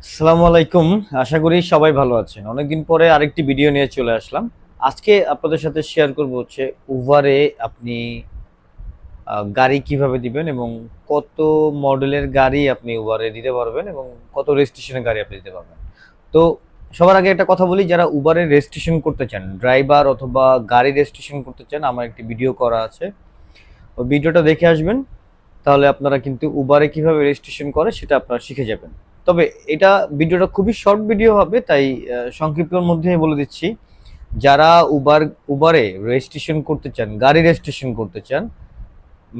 আসসালামু আলাইকুম। আশা করি সবাই ভালো আছেন। অনেকদিন পরে আরেকটি ভিডিও নিয়ে চলে আসলাম। আজকে আপনাদের সাথে শেয়ার করব হচ্ছে উবারে আপনি গাড়ি কিভাবে দিবেন এবং কত মডেলের গাড়ি আপনি উবারে দিতে পারবেন এবং কত রেজিস্ট্রেশনের গাড়ি আপনি দিতে পারবেন। তো সবার আগে একটা কথা বলি, যারা উবারে রেজিস্ট্রেশন করতে চান, ড্রাইভার অথবা গাড়ি রেজিস্ট্রেশন করতে চান, আমার একটি ভিডিও করা আছে। ওই ভিডিওটা দেখে আসবেন। তাহলে আপনারা কিন্তু উবারে কিভাবে রেজিস্ট্রেশন করে সেটা আপনারা শিখে যাবেন। তবে এটা ভিডিওটা খুবই শর্ট ভিডিও হবে, তাই সংক্ষিপ্তর মধ্যে বলে দিচ্ছি। যারা উবারে রেজিস্ট্রেশন করতে চান, গাড়ি রেজিস্ট্রেশন করতে চান,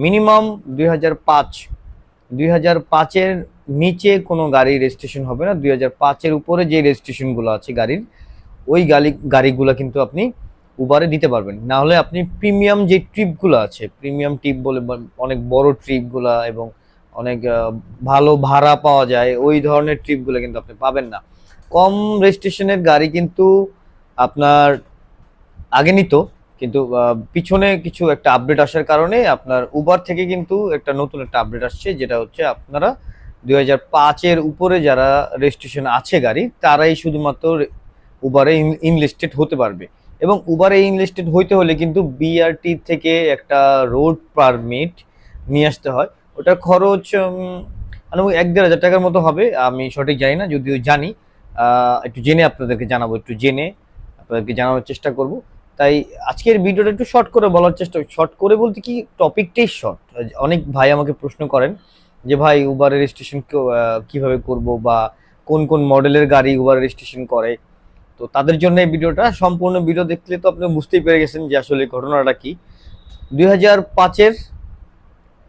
মিনিমাম 2005, 2005-এর নিচে কোনো গাড়ি রেজিস্ট্রেশন হবে না। 2005-এর উপরে যে রেজিস্ট্রেশনগুলো আছে গাড়ির, ওই গাড়িগুলো কিন্তু আপনি উবারে দিতে পারবেন। না হলে আপনি প্রিমিয়াম যে ট্রিপগুলো আছে, প্রিমিয়াম ট্রিপ বলে অনেক বড় ট্রিপগুলা এবং অনেক ভালো ভাড়া পাওয়া যায়, ওই ধরনের ট্রিপগুলো কিন্তু আপনি পাবেন না। কম রেজিস্ট্রেশনের গাড়ি কিন্তু আপনার আগে নিত, কিন্তু পিছনে কিছু একটা আপডেট আসার কারণে আপনার উবার থেকে কিন্তু একটা নতুন একটা আপডেট আসছে, যেটা হচ্ছে আপনারা 2005-এর উপরে যারা রেজিস্ট্রেশন আছে গাড়ি, তারাই শুধুমাত্র উবারে ইনলিস্টেড হতে পারবে। এবং উবারে ইনলিস্টেড হইতে হলে কিন্তু বিআরটি থেকে একটা রোড পারমিট নিয়ে আসতে হয়। ওটার খরচ আনুমানিক 1-1.5 হাজার টাকার মতো হবে। আমি সঠিক জানি না, যদিও জানি। একটু জেনে আপনাদেরকে জানাবো, একটু জেনে আপনাদেরকে জানানোর চেষ্টা করব। তাই আজকের ভিডিওটা একটু শর্ট করে বলার চেষ্টা, শর্ট করে বলতে কি, টপিকটাই শর্ট। অনেক ভাই আমাকে প্রশ্ন করেন যে ভাই উবারের রেজিস্ট্রেশন কিভাবে করব, বা কোন কোন মডেলের গাড়ি উবার রেজিস্ট্রেশন করে। তো তাদের জন্য এই ভিডিওটা, সম্পূর্ণ ভিডিও দেখলে তো আপনি বুঝতেই পেরে গেছেন যে আসলে ঘটনাটা কি। 2005-এর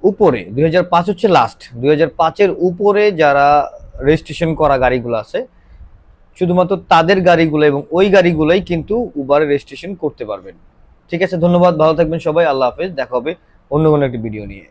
উপরে, 2005 হচ্ছে লাস্ট, 2005-এর উপরে যারা রেজিস্ট্রেশন করা গাড়িগুলো আছে, শুধুমাত্র তাদের গাড়িগুলো এবং ওই গাড়িগুলোই কিন্তু উবারে রেজিস্ট্রেশন করতে পারবেন। ঠিক আছে, ধন্যবাদ, ভালো থাকবেন সবাই, আল্লাহ হাফেজ, দেখা হবে অন্য কোনো একটি ভিডিও নিয়ে।